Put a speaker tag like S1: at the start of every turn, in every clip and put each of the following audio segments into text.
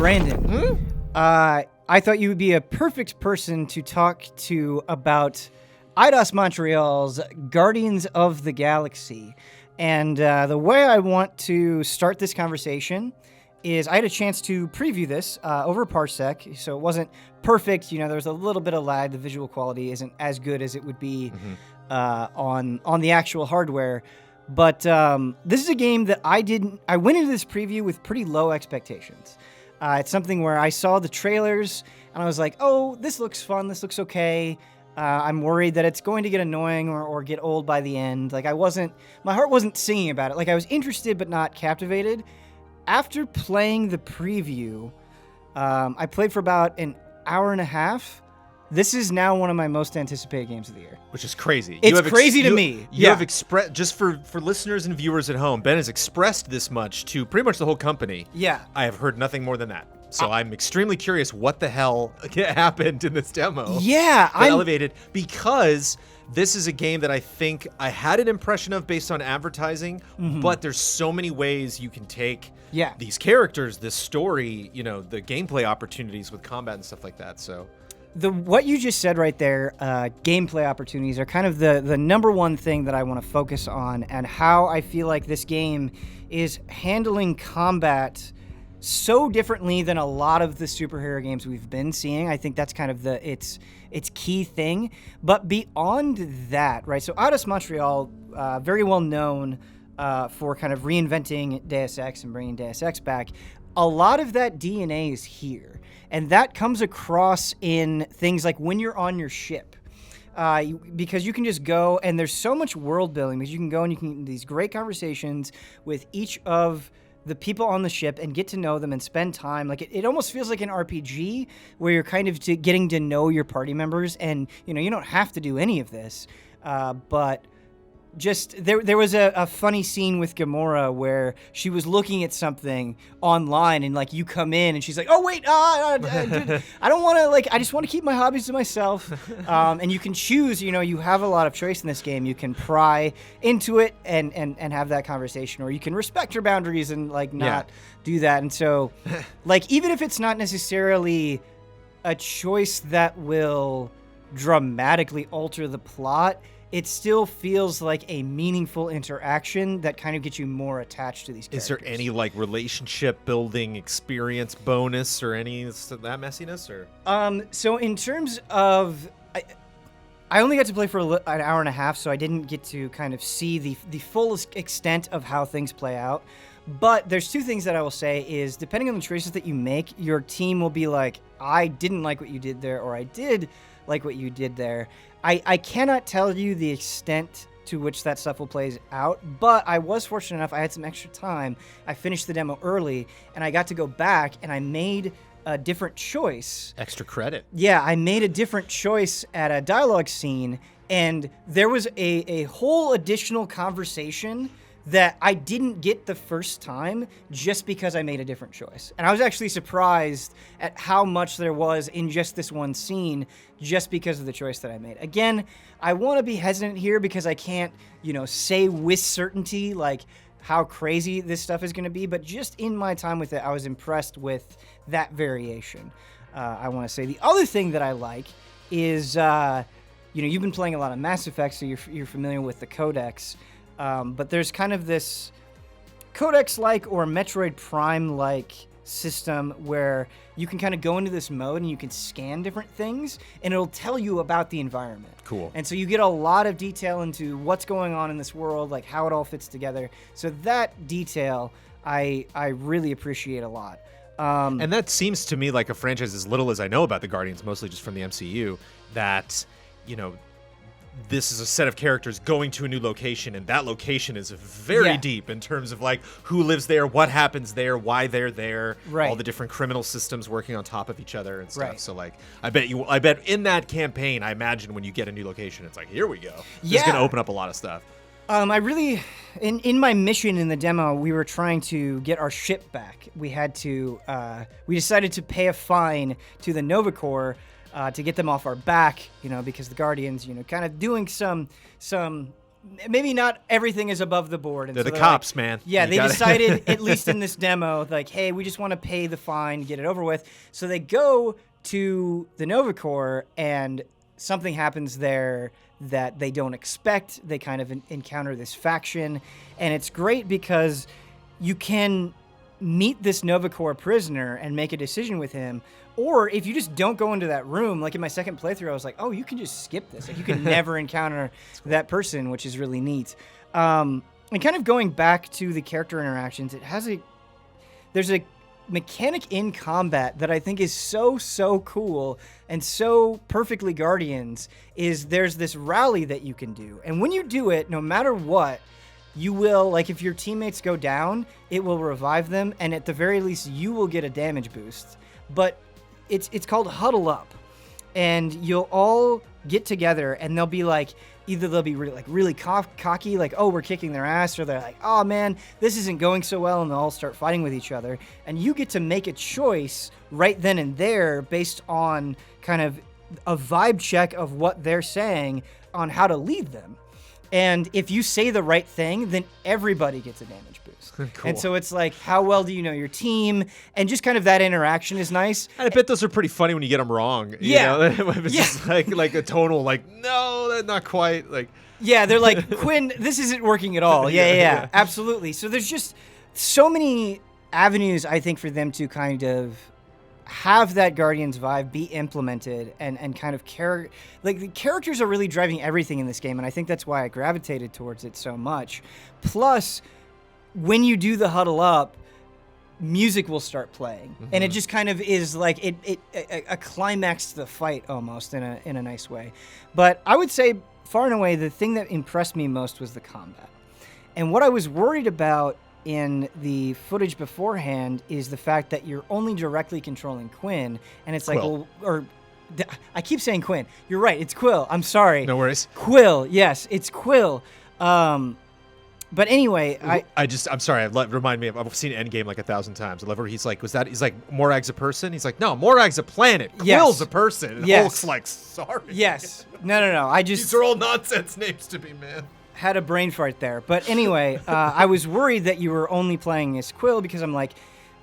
S1: Brandon, I thought you would be a perfect person to talk to about Eidos Montreal's Guardians of the Galaxy. And the way I want to start this conversation is I had a chance to preview this over Parsec, so it wasn't perfect. You know, there was a little bit of lag. The visual quality isn't as good as it would be on the actual hardware. But this is a game that I went into this preview with pretty low expectations. It's something where I saw the trailers and I was like, oh, this looks fun. This looks okay. I'm worried that it's going to get annoying or get old by the end. Like my heart wasn't singing about it. Like I was interested but not captivated. After playing the preview, I played for about an hour and a half. This is now one of my most anticipated games of the year.
S2: Which is crazy.
S1: It's crazy to me.
S2: You have expressed, just for listeners and viewers at home, Ben has expressed this much to pretty much the whole company.
S1: Yeah.
S2: I have heard nothing more than that. So I'm extremely curious what the hell happened in this demo.
S1: Yeah.
S2: I'm elevated because this is a game that I think I had an impression of based on advertising, but there's so many ways you can take these characters, this story, you know, the gameplay opportunities with combat and stuff like that. So
S1: what you just said right there, gameplay opportunities are kind of the number one thing that I want to focus on, and how I feel like this game is handling combat so differently than a lot of the superhero games we've been seeing. I think that's kind of its key thing. But beyond that, right? So Eidos Montreal, very well known for kind of reinventing Deus Ex and bringing Deus Ex back. A lot of that DNA is here. And that comes across in things like when you're on your ship. Because you can just go, and there's so much world building, because you can go and you can these great conversations with each of the people on the ship and get to know them and spend time. Like it almost feels like an RPG where you're kind of getting to know your party members, and you know, you don't have to do any of this, but just there was a funny scene with Gamora where she was looking at something online, and like you come in and she's like, oh wait, dude, I don't want to, like, I just want to keep my hobbies to myself. And you can choose, you know, you have a lot of choice in this game. You can pry into it and have that conversation, or you can respect your boundaries and like not do that. And so like, even if it's not necessarily a choice that will dramatically alter the plot, it still feels like a meaningful interaction that kind of gets you more attached to these characters.
S2: Is there any like relationship building experience bonus or any of that messiness? Or
S1: so in terms of, I only got to play for an hour and a half, so I didn't get to kind of see the fullest extent of how things play out. But there's two things that I will say is, depending on the choices that you make, your team will be like, I didn't like what you did there, or I did like what you did there. I cannot tell you the extent to which that stuff will play out, but I was fortunate enough, I had some extra time. I finished the demo early, and I got to go back, and I made a different choice.
S2: Extra credit.
S1: Yeah, I made a different choice at a dialogue scene, and there was a whole additional conversation that I didn't get the first time just because I made a different choice. And I was actually surprised at how much there was in just this one scene just because of the choice that I made. Again, I want to be hesitant here because I can't, you know, say with certainty like how crazy this stuff is going to be, but just in my time with it, I was impressed with that variation. I want to say the other thing that I like is, you know, you've been playing a lot of Mass Effect, so you're familiar with the Codex. But there's kind of this Codex-like or Metroid Prime-like system where you can kind of go into this mode and you can scan different things, and it'll tell you about the environment.
S2: Cool.
S1: And so you get a lot of detail into what's going on in this world, like how it all fits together. So that detail I really appreciate a lot.
S2: And that seems to me like a franchise, as little as I know about the Guardians, mostly just from the MCU, that, you know, this is a set of characters going to a new location, and that location is very deep in terms of like who lives there, what happens there, why they're there, all the different criminal systems working on top of each other and stuff. So like, I bet in that campaign, I imagine when you get a new location, it's like, here we go. This is going to open up a lot of stuff.
S1: I really, in my mission in the demo, we were trying to get our ship back. We had to, we decided to pay a fine to the Nova Corps to get them off our back, you know, because the Guardians, you know, kind of doing some maybe not everything is above the board. And
S2: They're
S1: so
S2: the cops, man.
S1: Yeah,
S2: You
S1: they
S2: gotta-
S1: decided, at least in this demo, like, hey, we just want to pay the fine, get it over with. So they go to the Nova Corps, and something happens there that they don't expect. They kind of encounter this faction, and it's great because you can meet this Nova Corps prisoner and make a decision with him. Or if you just don't go into that room, like in my second playthrough, I was like, oh, you can just skip this. Like, you can never encounter that person, which is really neat. And kind of going back to the character interactions, there's a mechanic in combat that I think is so cool and so perfectly Guardians, is there's this rally that you can do. And when you do it, no matter what, you will, like, if your teammates go down, it will revive them, and at the very least, you will get a damage boost. But it's called Huddle Up, and you'll all get together, and they'll be like, either they'll be really cocky, like, oh, we're kicking their ass, or they're like, oh man, this isn't going so well, and they'll all start fighting with each other. And you get to make a choice right then and there based on kind of a vibe check of what they're saying on how to lead them. And if you say the right thing, then everybody gets a damage boost.
S2: Cool.
S1: And so it's like, how well do you know your team? And just kind of that interaction is nice.
S2: And I bet those are pretty funny when you get them wrong.
S1: Yeah.
S2: You know? It's just like a tonal, like, no, that's not quite. Like,
S1: yeah, they're like, Quinn, this isn't working at all. Yeah, absolutely. So there's just so many avenues, I think, for them to kind of have that Guardians vibe be implemented and kind of like, the characters are really driving everything in this game, and I think that's why I gravitated towards it so much. Plus, when you do the Huddle Up, music will start playing, and it just kind of is like a climax to the fight almost in a nice way. But I would say far and away the thing that impressed me most was the combat. And what I was worried about in the footage beforehand is the fact that you're only directly controlling Quinn, and it's
S2: Quill.
S1: I keep saying Quinn. You're right, it's Quill. I'm sorry.
S2: no worries.
S1: Quill, yes, it's Quill. But anyway,
S2: I'm sorry. Remind me of, I've seen Endgame like 1,000 times. I love where he's like, he's like, Morag's a person? He's like, no, Morag's a planet.
S1: Yes.
S2: Quill's a person. And
S1: Yes.
S2: Hulk's like, sorry.
S1: yes. No. I just
S2: These are all nonsense names to me, man.
S1: had a brain fart there. But anyway, I was worried that you were only playing as Quill because I'm like,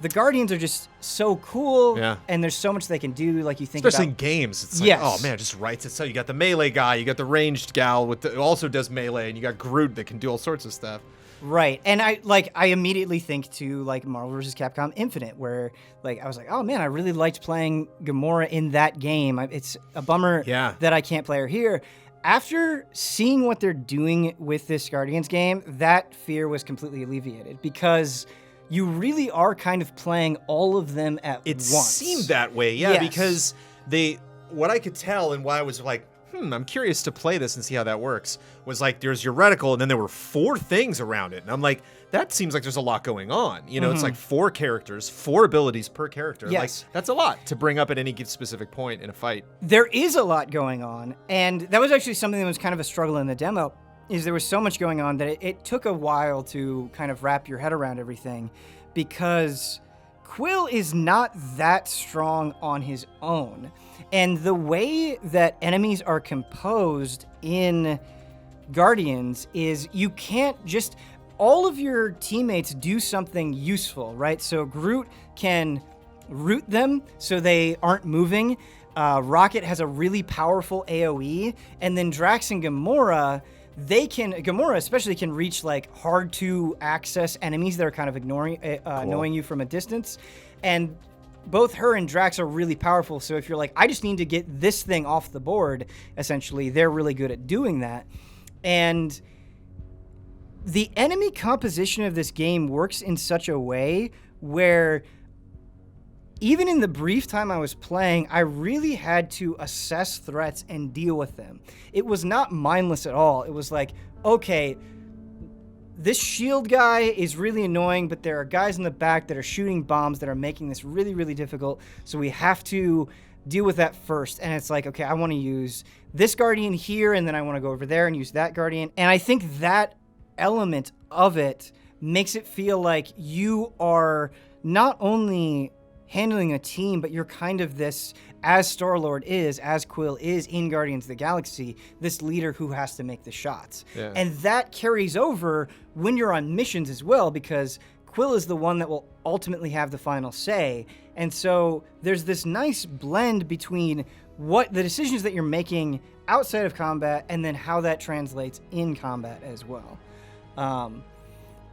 S1: the Guardians are just so cool,
S2: Yeah.
S1: and there's so much they can do. Like, you think
S2: Especially in
S1: about,
S2: games. It's like,
S1: Yes.
S2: oh man, it just writes it. So you got the melee guy, you got the ranged gal who also does melee, and you got Groot that can do all sorts of stuff.
S1: right? And I immediately think to like Marvel vs. Capcom Infinite, where like I was like, oh man, I really liked playing Gamora in that game. It's a bummer
S2: Yeah.
S1: that I can't play her here. After seeing what they're doing with this Guardians game, that fear was completely alleviated, because you really are kind of playing all of them at
S2: It
S1: once.
S2: seemed that way, yeah,
S1: Yes.
S2: because what I could tell and why I was like, I'm curious to play this and see how that works, was like, there's your reticle, and then there were 4 things around it. And I'm like, that seems like there's a lot going on. You know, it's like 4 characters, 4 abilities per character.
S1: Yes.
S2: Like, that's a lot to bring up at any specific point in a fight.
S1: There is a lot going on, and that was actually something that was kind of a struggle in the demo, is there was so much going on that it took a while to kind of wrap your head around everything, because Quill is not that strong on his own. And the way that enemies are composed in Guardians is you can't just... all of your teammates do something useful, right? So Groot can root them so they aren't moving. Rocket has a really powerful AoE. And then Drax and Gamora, Gamora especially can reach like hard to access enemies that are kind of annoying you from a distance. And both her and Drax are really powerful. So if you're like, I just need to get this thing off the board, essentially, they're really good at doing that. And the enemy composition of this game works in such a way where even in the brief time I was playing, I really had to assess threats and deal with them. It was not mindless at all. It was like, okay, this shield guy is really annoying, but there are guys in the back that are shooting bombs that are making this really, really difficult. So we have to deal with that first. And it's like, okay, I want to use this Guardian here, and then I want to go over there and use that Guardian. And I think that element of it makes it feel like you are not only handling a team, but you're kind of this, as Star-Lord is, as Quill is in Guardians of the Galaxy, this leader who has to make the shots.
S2: Yeah.
S1: And that carries over when you're on missions as well, because Quill is the one that will ultimately have the final say. And so there's this nice blend between what the decisions that you're making outside of combat and then how that translates in combat as well.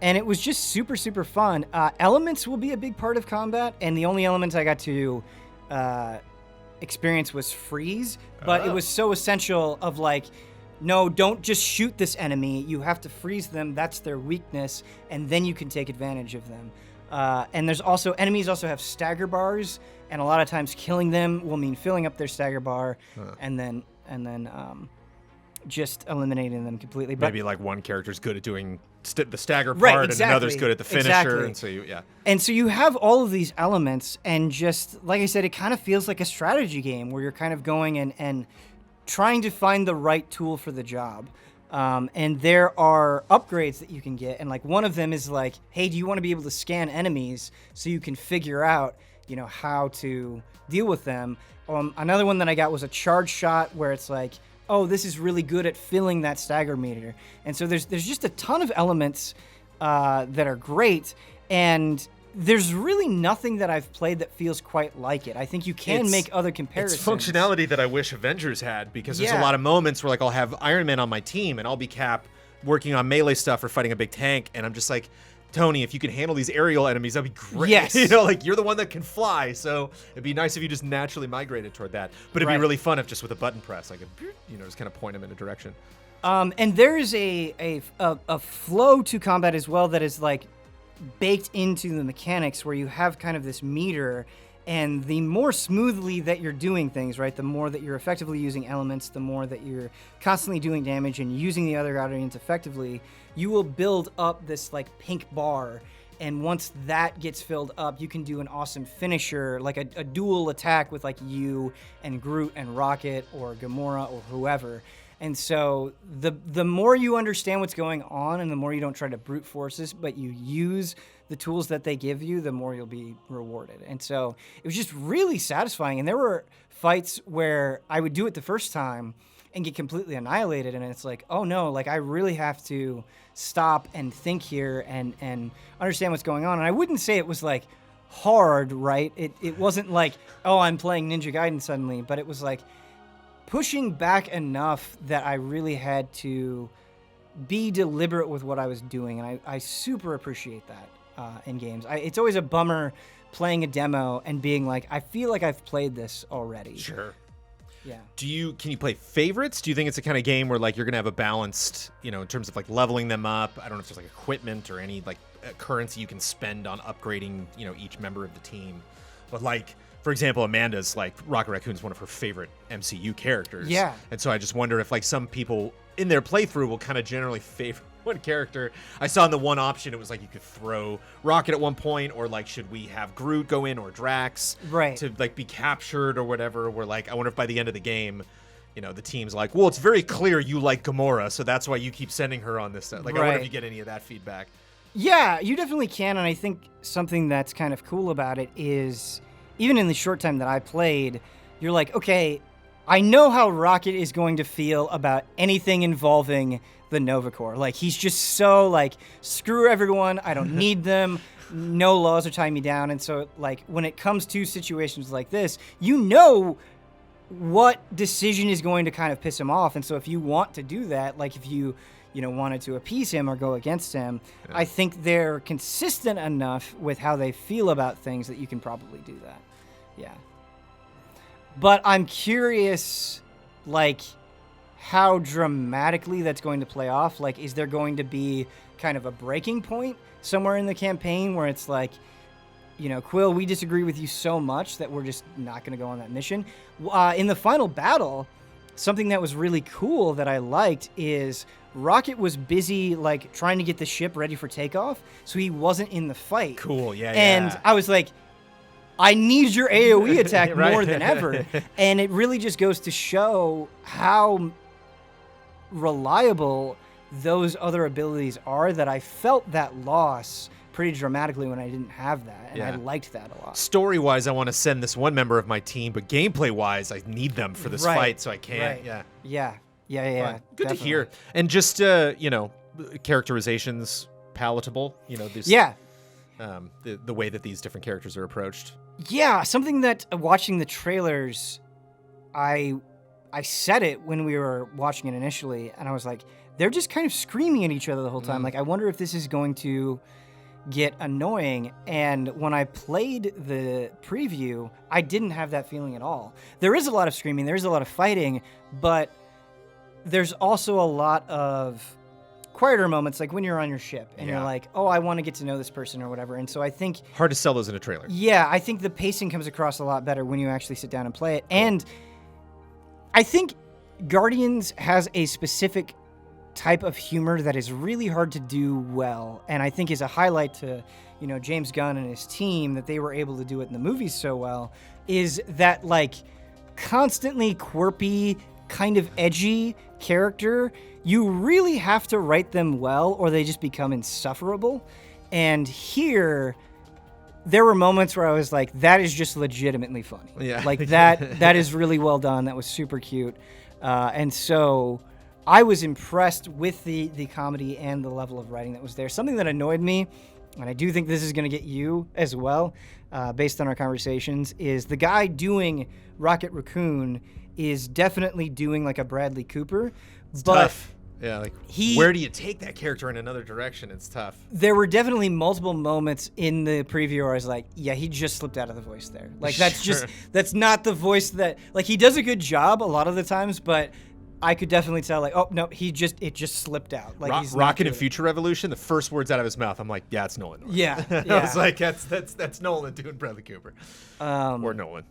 S1: And it was just super, super fun. Elements will be a big part of combat, and the only elements I got to experience was freeze, but it was so essential of like, no, don't just shoot this enemy. You have to freeze them. That's their weakness, and then you can take advantage of them. And there's also, enemies also have stagger bars, and a lot of times killing them will mean filling up their stagger bar, and then just eliminating them completely. But
S2: maybe like one character's good at doing the stagger part,
S1: right,
S2: and another's good at the finisher, and so
S1: And so you have all of these elements, and just like I said, it kind of feels like a strategy game where you're kind of going and trying to find the right tool for the job. And there are upgrades that you can get, and like one of them is like, hey, do you want to be able to scan enemies so you can figure out, how to deal with them? Another one that I got was a charge shot, where it's like, oh, this is really good at filling that stagger meter. And so there's just a ton of elements that are great, and there's really nothing that I've played that feels quite like it. I think you can make other comparisons.
S2: It's functionality that I wish Avengers had, because there's a lot of moments where like I'll have Iron Man on my team and I'll be Cap working on melee stuff or fighting a big tank, and I'm just like, Tony, if you can handle these aerial enemies, that'd be great.
S1: Yes.
S2: Like you're the one that can fly, so it'd be nice if you just naturally migrated toward that. But it'd be really fun if just with a button press, I could, just kind of point them in a direction.
S1: And there's a flow to combat as well that is like baked into the mechanics, where you have kind of this meter, and the more smoothly that you're doing things, right, the more that you're effectively using elements, the more that you're constantly doing damage and using the other Guardians effectively, you will build up this like pink bar. And once that gets filled up, you can do an awesome finisher, like a dual attack with like you and Groot and Rocket or Gamora or whoever. And so the more you understand what's going on, and the more you don't try to brute force this, but you use the tools that they give you, the more you'll be rewarded. And so it was just really satisfying. And there were fights where I would do it the first time and get completely annihilated, and it's like, oh no, like I really have to stop and think here and understand what's going on. And I wouldn't say it was like hard, right? It wasn't like, oh, I'm playing Ninja Gaiden suddenly, but it was like pushing back enough that I really had to be deliberate with what I was doing, and I super appreciate that in games. It's always a bummer playing a demo and being like, I feel like I've played this already.
S2: Sure.
S1: Yeah.
S2: Can you play favorites? Do you think it's the kind of game where like you're gonna have a balanced, in terms of like leveling them up? I don't know if there's like equipment or any like currency you can spend on upgrading, each member of the team. But like, for example, Amanda's like Rocket Raccoon's one of her favorite MCU characters.
S1: Yeah.
S2: And so I just wonder if like some people in their playthrough will kind of generally favor one character. I saw in the one option, it was like you could throw Rocket at one point, or like, should we have Groot go in or Drax to like be captured or whatever? Where like, I wonder if by the end of the game, the team's like, well, it's very clear you like Gamora, so that's why you keep sending her on this stuff. Like, I wonder if you get any of that feedback.
S1: Yeah, you definitely can. And I think something that's kind of cool about it is, even in the short time that I played, you're like, okay, I know how Rocket is going to feel about anything involving the Nova Corps. Like, he's just so like, screw everyone, I don't need them, no laws are tying me down. And so like, when it comes to situations like this, what decision is going to kind of piss him off. And so if you want to do that, like if you wanted to appease him or go against him, I think they're consistent enough with how they feel about things that you can probably do that. Yeah. But I'm curious, like, how dramatically that's going to play off. Like, is there going to be kind of a breaking point somewhere in the campaign where it's like, Quill, we disagree with you so much that we're just not going to go on that mission? In the final battle, something that was really cool that I liked is Rocket was busy, like, trying to get the ship ready for takeoff, so he wasn't in the fight.
S2: Cool, yeah.
S1: And I was like, I need your AoE attack more than ever. And it really just goes to show how reliable those other abilities are, that I felt that loss pretty dramatically when I didn't have that, and I
S2: Yeah.
S1: liked that a lot.
S2: Story-wise, I want to send this one member of my team, but gameplay-wise, I need them for this
S1: Right,
S2: fight, so I can't.
S1: right.
S2: Yeah.
S1: Yeah.
S2: Fun. Good
S1: definitely.
S2: to hear. And just, characterizations palatable. This, the way that these different characters are approached.
S1: Yeah, something that watching the trailers, I said it when we were watching it initially, and I was like, they're just kind of screaming at each other the whole time. Like, I wonder if this is going to get annoying. And when I played the preview, I didn't have that feeling at all. There is a lot of screaming, there is a lot of fighting, but there's also a lot of quieter moments, like when you're on your ship and you're like, oh, I want to get to know this person or whatever. And so I think...
S2: Hard to sell those in a trailer.
S1: Yeah, I think the pacing comes across a lot better when you actually sit down and play it. And I think Guardians has a specific type of humor that is really hard to do well, and I think is a highlight to, James Gunn and his team, that they were able to do it in the movies so well, is that, like, constantly quirky, kind of edgy character. You really have to write them well or they just become insufferable. And here, there were moments where I was like, that is just legitimately funny.
S2: Yeah.
S1: Like, that is really well done. That was super cute. And so I was impressed with the comedy and the level of writing that was there. Something that annoyed me, and I do think this is going to get you as well, based on our conversations, is the guy doing Rocket Raccoon is definitely doing like a Bradley Cooper.
S2: It's
S1: but
S2: tough. Yeah, like, where do you take that character in another direction? It's tough.
S1: There were definitely multiple moments in the preview where I was like, yeah, he just slipped out of the voice there. Like, that's not the voice that, like, he does a good job a lot of the times, but I could definitely tell, like, oh, no, it just slipped out. Like, he's
S2: Rocket and Future Revolution, the first words out of his mouth, I'm like, yeah, it's Nolan North.
S1: Yeah.
S2: I was like, that's Nolan doing Bradley Cooper. Or Nolan.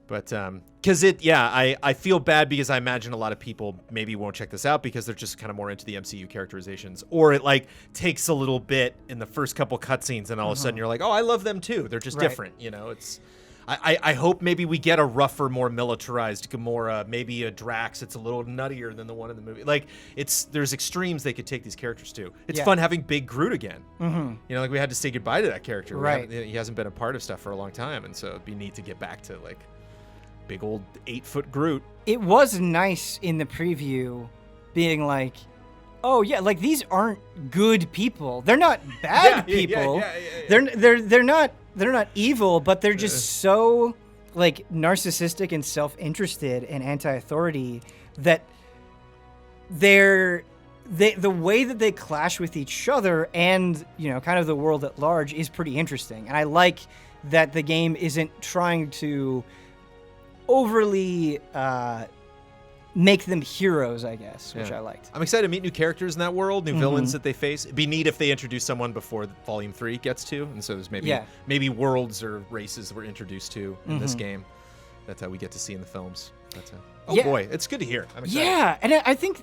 S2: But, I feel bad because I imagine a lot of people maybe won't check this out because they're just kind of more into the MCU characterizations. Or it, like, takes a little bit in the first couple cutscenes and all of a sudden you're like, oh, I love them too. They're just different, it's... I hope maybe we get a rougher, more militarized Gamora, maybe a Drax. It's a little nuttier than the one in the movie. Like, there's extremes they could take these characters to. It's fun having Big Groot again. Mm-hmm. Like, we had to say goodbye to that character.
S1: Right.
S2: He hasn't been a part of stuff for a long time, and so it'd be neat to get back to, like, big old 8-foot Groot.
S1: It was nice in the preview being like, oh yeah, like, these aren't good people. They're not bad people. Yeah. They're not evil, but they're just so, like, narcissistic and self-interested and anti-authority that the way that they clash with each other and, kind of the world at large is pretty interesting. And I like that the game isn't trying to overly make them heroes, I guess, which I liked.
S2: I'm excited to meet new characters in that world, new villains that they face. It'd be neat if they introduce someone before Volume 3 gets to, and so there's maybe worlds or races that we're introduced to in this game that we get to see in the films. Boy, it's good to hear. I'm excited.
S1: Yeah, and I think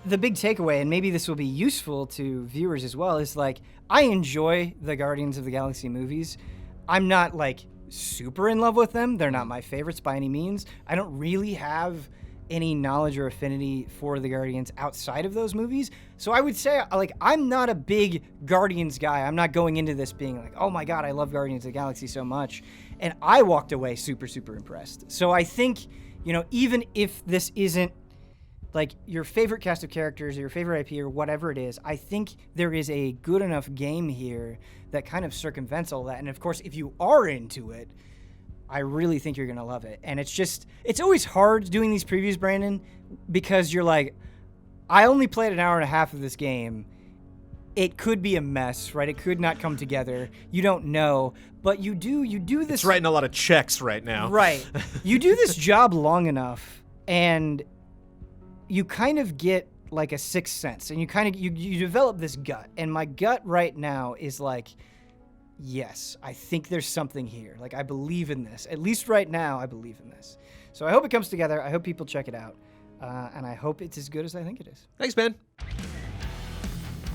S1: the big takeaway, and maybe this will be useful to viewers as well, is, like, I enjoy the Guardians of the Galaxy movies. I'm not, like, super in love with them. They're not my favorites by any means. I don't really have any knowledge or affinity for the Guardians outside of those movies. So I would say, like, I'm not a big Guardians guy. I'm not going into this being like, oh my God, I love Guardians of the Galaxy so much. And I walked away super, super impressed. So I think, even if this isn't, like, your favorite cast of characters or your favorite IP or whatever it is, I think there is a good enough game here that kind of circumvents all that. And of course, if you are into it, I really think you're going to love it. And it's always hard doing these previews, Brandon, because you're like, I only played an hour and a half of this game. It could be a mess, right? It could not come together. You don't know, but you do this.
S2: It's writing a lot of checks right now.
S1: Right. You do this job long enough and you kind of get like a sixth sense, and you develop this gut. And my gut right now is like, yes, I think there's something here. Like, I believe in this. At least right now, I believe in this. So I hope it comes together. I hope people check it out. And I hope it's as good as I think it is.
S2: Thanks, Ben.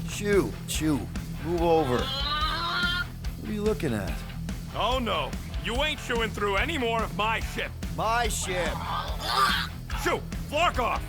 S3: Shoo. Move over. What are you looking at?
S4: Oh, no. You ain't chewing through any more of my ship.
S3: My ship.
S4: Shoo! Flark off!